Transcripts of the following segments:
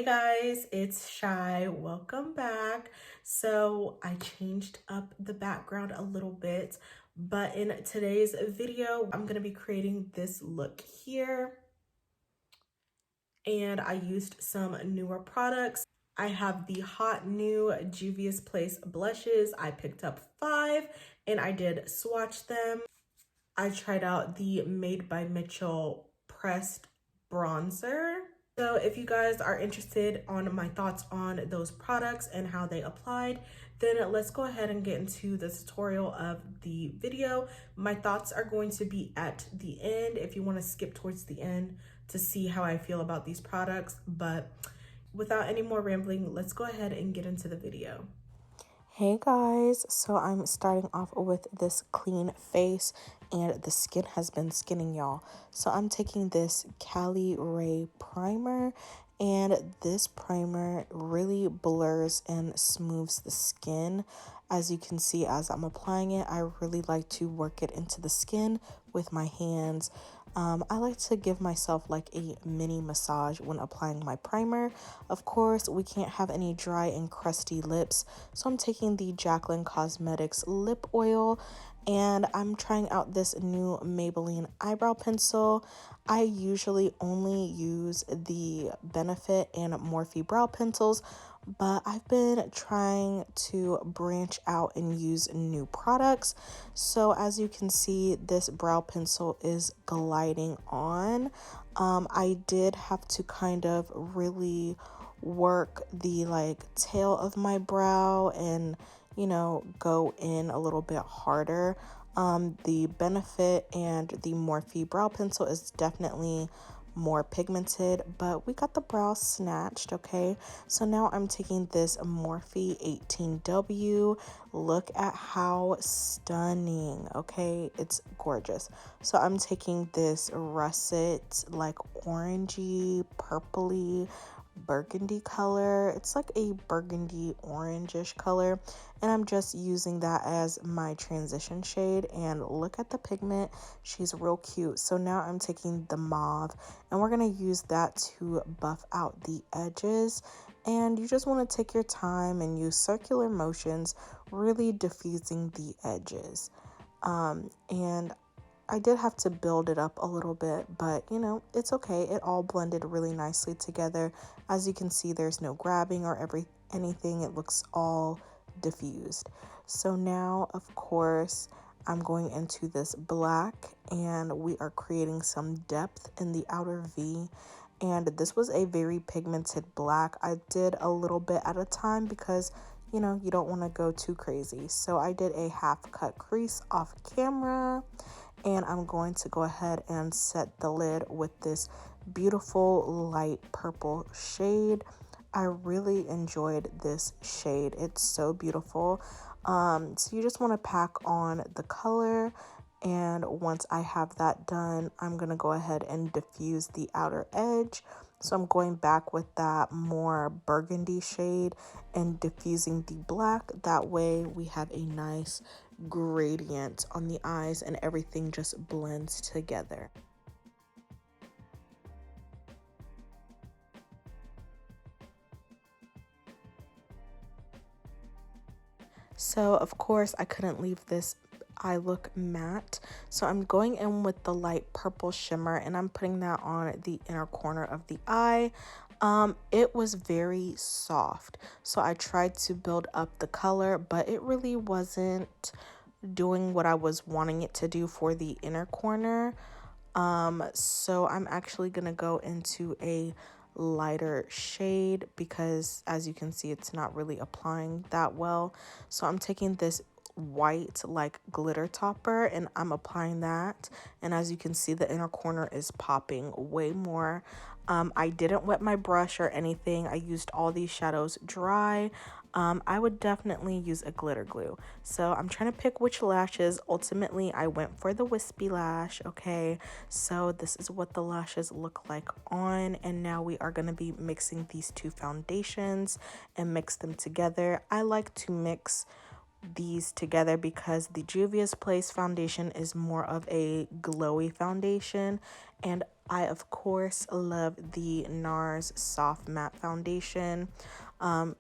Hey guys, it's Chey. Welcome back. So I changed up the background a little bit, but in today's video, I'm going to be creating this look here. And I used some newer products. I have the hot new Juvia's Place blushes. I picked up 5 and I did swatch them. I tried out the MadeByMitchell pressed bronzer. So if you guys are interested on my thoughts on those products and how they applied, then let's go ahead and get into the tutorial of the video. My thoughts are going to be at the end if you want to skip towards the end to see how I feel about these products. But without any more rambling, let's go ahead and get into the video. Hey guys, so I'm starting off with this clean face and the skin has been skinning, y'all. So I'm taking this Caliray primer, and this primer really blurs and smooths the skin. As you can see, as I'm applying it, I really like to work it into the skin with my hands. I like to give myself like a mini massage when applying my primer. Of course, we can't have any dry and crusty lips, so I'm taking the Jaclyn Cosmetics lip oil, and I'm trying out this new Maybelline eyebrow pencil. I usually only use the Benefit and Morphe brow pencils, but I've been trying to branch out and use new products. So as you can see, this brow pencil is gliding on. I did have to kind of really work the tail of my brow and go in a little bit harder. The Benefit and the Morphe brow pencil is definitely more pigmented, but we got the brow snatched. Okay, so now I'm taking this Morphe 18W. Look at how stunning. Okay, it's gorgeous. So I'm taking this russet orangey purpley burgundy color. It's like a burgundy orangish color, and I'm just using that as my transition shade. And look at the pigment, she's real cute. So now I'm taking the mauve, and we're going to use that to buff out the edges. And you just want to take your time and use circular motions, really diffusing the edges. And I did have to build it up a little bit, but it's okay. It all blended really nicely together. As you can see, there's no grabbing or anything. It looks all diffused. So now, of course, I'm going into this black, and we are creating some depth in the outer V. And this was a very pigmented black. I did a little bit at a time because you don't want to go too crazy. So I did a half cut crease off camera, and I'm going to go ahead and set the lid with this beautiful light purple shade. I really enjoyed this shade. It's so beautiful. So you just want to pack on the color, and once I have that done, I'm going to go ahead and diffuse the outer edge. So I'm going back with that more burgundy shade and diffusing the black. That way we have a nice gradient on the eyes and everything just blends together. So of course I couldn't leave this eye look matte, so I'm going in with the light purple shimmer, and I'm putting that on the inner corner of the eye. It was very soft, so I tried to build up the color, but it really wasn't doing what I was wanting it to do for the inner corner. So I'm actually gonna go into a lighter shade because as you can see, it's not really applying that well. So I'm taking this white glitter topper, and I'm applying that, and as you can see, the inner corner is popping way more. I didn't wet my brush or anything. I used all these shadows dry. I would definitely use a glitter glue. So I'm trying to pick which lashes. Ultimately, I went for the wispy lash. Okay, so this is what the lashes look like on, and now we are going to be mixing these two foundations and mix them together. I like to mix these together because the Juvia's Place foundation is more of a glowy foundation, and I, of course, love the Nars Soft Matte Foundation.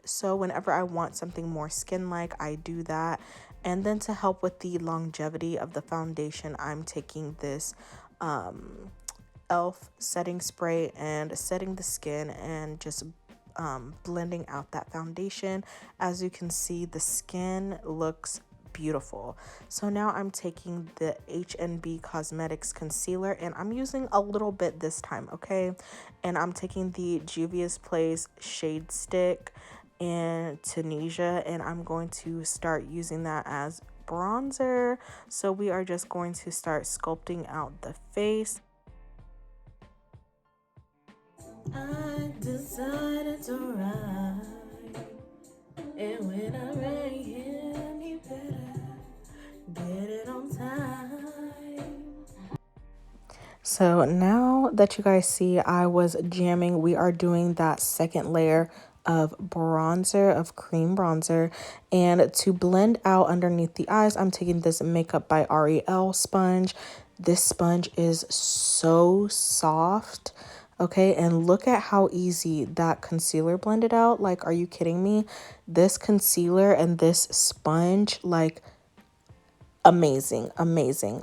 So whenever I want something more skin-like, I do that. And then to help with the longevity of the foundation, I'm taking this e.l.f. setting spray and setting the skin and just blending out that foundation. As you can see, the skin looks beautiful. So now I'm taking the H&B Cosmetics concealer, and I'm using a little bit this time, okay? And I'm taking the Juvia's Place Shade Stick in Tunisia, and I'm going to start using that as bronzer. So we are just going to start sculpting out the face. I decided to ride, and when I rang him, he better get it on time. So now that you guys see I was jamming, we are doing that second layer of bronzer, of cream bronzer. And to blend out underneath the eyes, I'm taking this Makeup by REL sponge. This sponge is so soft. Okay, and look at how easy that concealer blended out. Like, are you kidding me? This concealer and this sponge, like, amazing.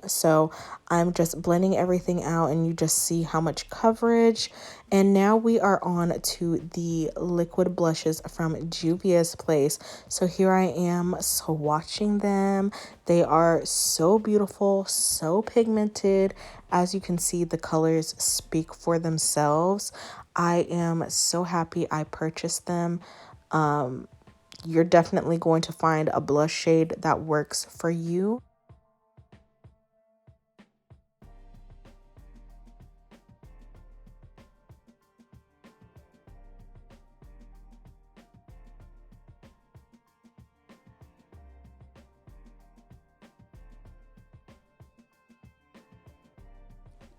So I'm just blending everything out, and you just see how much coverage. And now we are on to the liquid blushes from Juvia's Place. So here I am swatching them. They are so beautiful, so pigmented. As you can see, the colors speak for themselves. I am so happy I purchased them. You're definitely going to find a blush shade that works for you.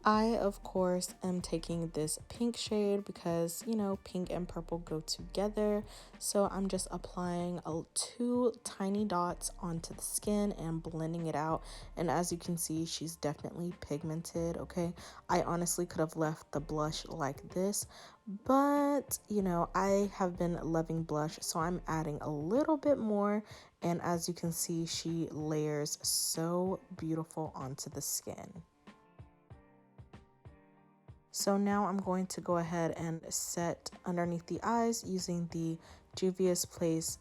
I, of course, am taking this pink shade because, you know, pink and purple go together. So I'm just applying 2 tiny dots onto the skin and blending it out. And as you can see, she's definitely pigmented, okay? I honestly could have left the blush like this, but, you know, I have been loving blush, so I'm adding a little bit more. And as you can see, she layers so beautiful onto the skin. So now I'm going to go ahead and set underneath the eyes using the Juvia's Place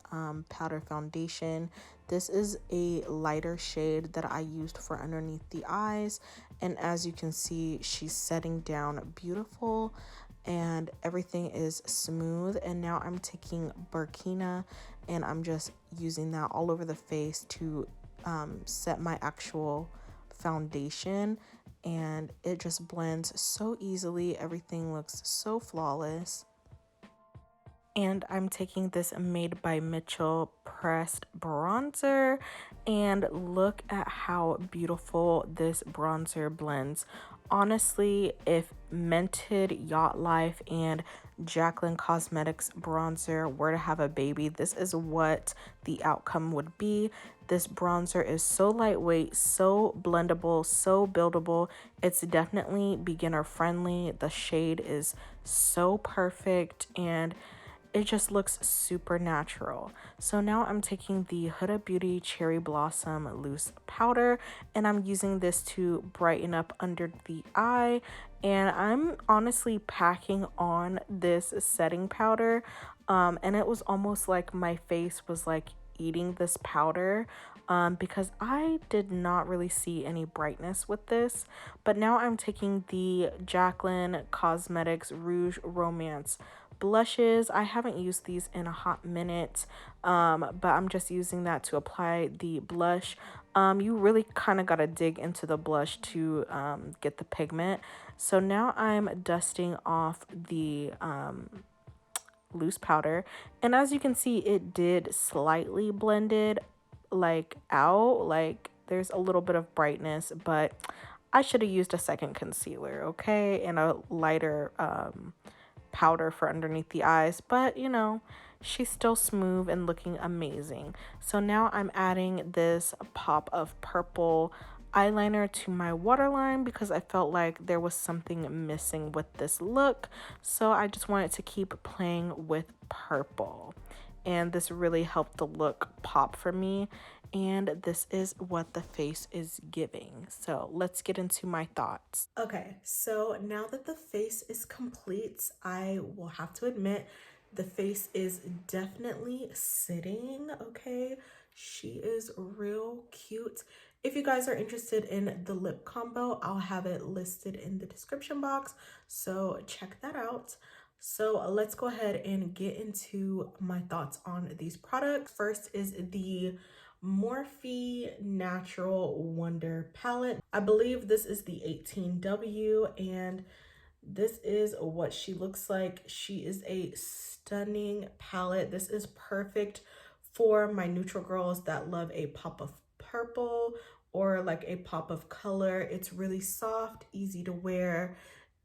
powder foundation. This is a lighter shade that I used for underneath the eyes. And as you can see, she's setting down beautiful and everything is smooth. And now I'm taking Burkina and I'm just using that all over the face to set my actual foundation, and it just blends so easily. Everything looks so flawless. And I'm taking this MadeByMitchell pressed bronzer, and look at how beautiful this bronzer blends. Honestly, if Mented Yacht Life and Jaclyn Cosmetics bronzer were to have a baby, this is what the outcome would be. This bronzer is so lightweight, so blendable, so buildable. It's definitely beginner friendly. The shade is so perfect and it just looks super natural. So now I'm taking the Huda Beauty Cherry Blossom Loose Powder, and I'm using this to brighten up under the eye. And I'm honestly packing on this setting powder, and it was almost like my face was like eating this powder, because I did not really see any brightness with this. But now I'm taking the Jaclyn Cosmetics Rouge Romance blushes. I haven't used these in a hot minute, but I'm just using that to apply the blush. You really kind of got to dig into the blush to get the pigment. So now I'm dusting off the loose powder, and as you can see, it did slightly blended like out, like there's a little bit of brightness, but I should have used a second concealer, okay, and a lighter powder for underneath the eyes. But you know, she's still smooth and looking amazing. So now I'm adding this pop of purple eyeliner to my waterline because I felt like there was something missing with this look. So I just wanted to keep playing with purple. And this really helped the look pop for me. And this is what the face is giving. So let's get into my thoughts. Okay, so now that the face is complete, I will have to admit the face is definitely sitting, okay? She is real cute. If you guys are interested in the lip combo, I'll have it listed in the description box, so check that out. So let's go ahead and get into my thoughts on these products. First is the Morphe Natural Wonder palette. I believe this is the 18W, and this is what she looks like. She is a stunning palette. This is perfect for my neutral girls that love a pop of purple or like a pop of color. It's really soft, easy to wear,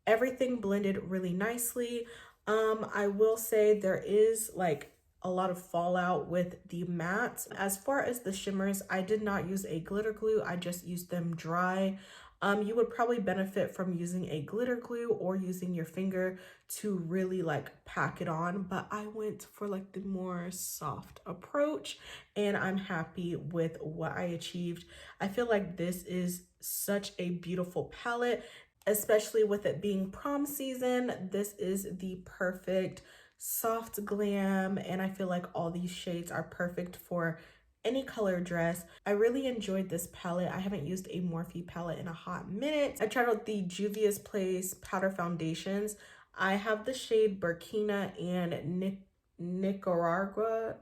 everything blended really nicely. I will say there is like a lot of fallout with the mattes. As far as the shimmers, I did not use a glitter glue. I just used them dry. You would probably benefit from using a glitter glue or using your finger to really like pack it on, but I went for like the more soft approach and I'm happy with what I achieved. I feel like this is such a beautiful palette, especially with it being prom season. This is the perfect soft glam, and I feel like all these shades are perfect for any color dress. I really enjoyed this palette. I haven't used a Morphe palette in a hot minute. I tried out the Juvia's Place powder foundations. I have the shade Burkina and Nicaragua,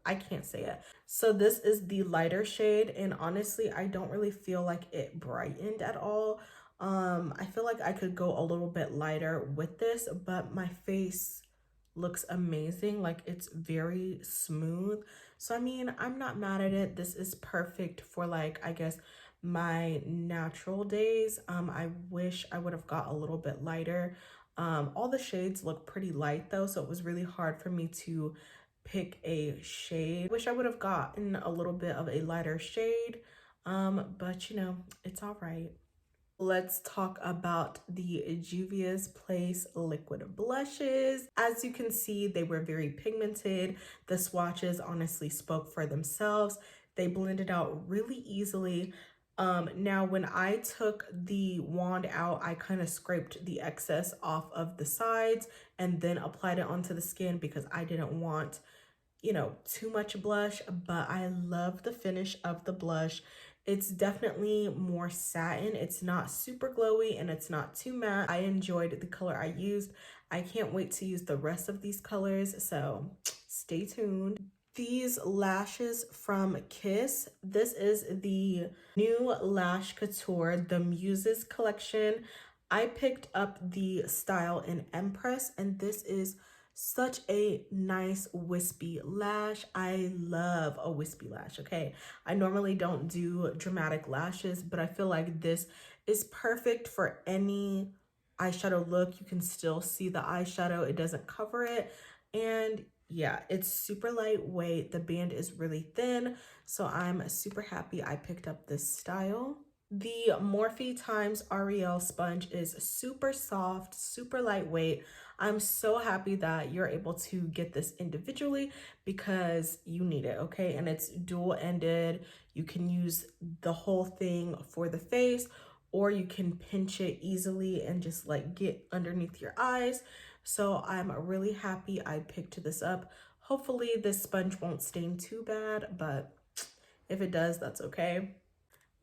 I can't say it. So this is the lighter shade, and honestly, I don't really feel like it brightened at all. I feel like I could go a little bit lighter with this, but my face looks amazing. Like, it's very smooth. So I mean, I'm not mad at it. This is perfect for like, I guess, my natural days. I wish I would have got a little bit lighter. All the shades look pretty light though, so it was really hard for me to pick a shade. Wish I would have gotten a little bit of a lighter shade, but you know, it's all right. Let's talk about the Juvia's Place liquid blushes. As you can see, they were very pigmented. The swatches honestly spoke for themselves. They blended out really easily. Now when I took the wand out, I kind of scraped the excess off of the sides and then applied it onto the skin because I didn't want, you know, too much blush, but I love the finish of the blush. It's definitely more satin. It's not super glowy and it's not too matte. I enjoyed the color I used. I can't wait to use the rest of these colors, so stay tuned. These lashes from Kiss. This is the new Lash Couture, the Muses collection. I picked up the style in Empress, and this is such a nice wispy lash. I love a wispy lash, okay? I normally don't do dramatic lashes, but I feel like this is perfect for any eyeshadow look. You can still see the eyeshadow, it doesn't cover it. And yeah, it's super lightweight. The band is really thin, so I'm super happy I picked up this style. The Morphe times Ariel sponge is super soft, super lightweight. I'm so happy that you're able to get this individually because you need it, okay? And it's dual-ended. You can use the whole thing for the face, or you can pinch it easily and just like get underneath your eyes. So I'm really happy I picked this up. Hopefully this sponge won't stain too bad, but if it does, that's okay.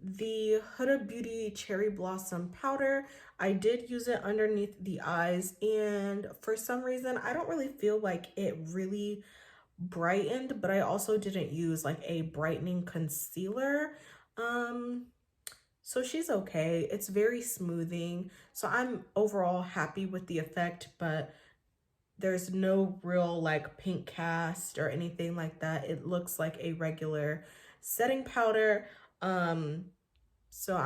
The Huda Beauty Cherry Blossom Powder, I did use it underneath the eyes, and for some reason, I don't really feel like it really brightened, but I also didn't use like a brightening concealer. So she's okay. It's very smoothing. So I'm overall happy with the effect, but there's no real like pink cast or anything like that. It looks like a regular setting powder. So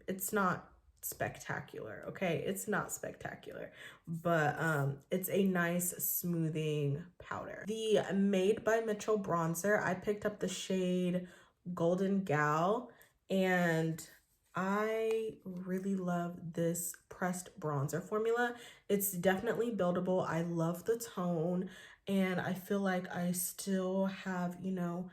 it's not spectacular, okay? It's not spectacular, but it's a nice smoothing powder. The Made by Mitchell bronzer, I picked up the shade Golden Gal, And I really love this pressed bronzer formula. It's definitely buildable. I love the tone, and I feel like I still have, you know,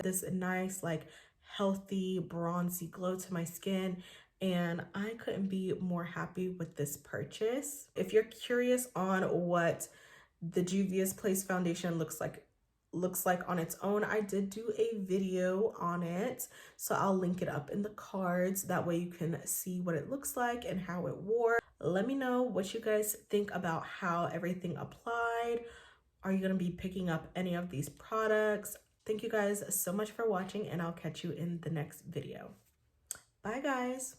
this nice, like, healthy bronzy glow to my skin, and I couldn't be more happy with this purchase. If you're curious on what the Juvia's Place foundation looks like on its own, I did do a video on it, so I'll link it up in the cards. That way you can see what it looks like and how it wore. Let me know what you guys think about how everything applied. Are you going to be picking up any of these products? Thank you guys so much for watching, and I'll catch you in the next video. Bye guys.